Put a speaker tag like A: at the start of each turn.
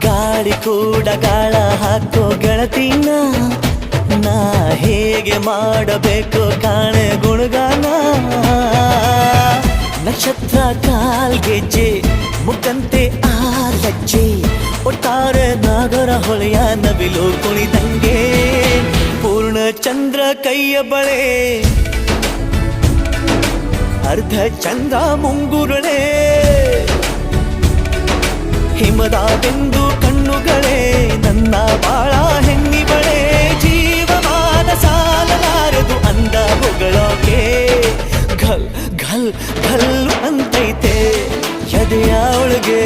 A: ಗಾಳಿ ಕೂಡ ಗಾಳ ಹಾಕೋ ಗೆಳತಿನ ನಾ ಹೇಗೆ ಮಾಡಬೇಕು ಕಾಣೆ ಗುಣಗಾನ ನಕ್ಷತ್ರ ಕಾಲ್ಗೆಜ್ಜೆ ಮುಖಂತೆ ಆಲಜ್ಜೆ ಒಟ್ಟಾರೆ ನಾಗರ ಹೊಳೆಯ ನವಿಲು ಕುಣಿದಂಗೆ ಪೂರ್ಣ ಚಂದ್ರ ಕೈಯ ಬಳೆ ಅರ್ಧ ಚಂದ್ರ ಮುಂಗುರುಳೆ ಹಿಮದ ಬೆಂದು ಕಣ್ಣುಗಳೇ ನನ್ನ ಬಾಳ ಹೆಣ್ಣಿಬಳೆ ಜೀವಮಾನ ಸಾಲಲಾರದು ಅಂದ ಹೊಗಳೋಕೆ ಘಲ್ ಘಲ್ ಘಲ್ ಅಂತೈತೆ ಎದೆಯ ಒಳಗೆ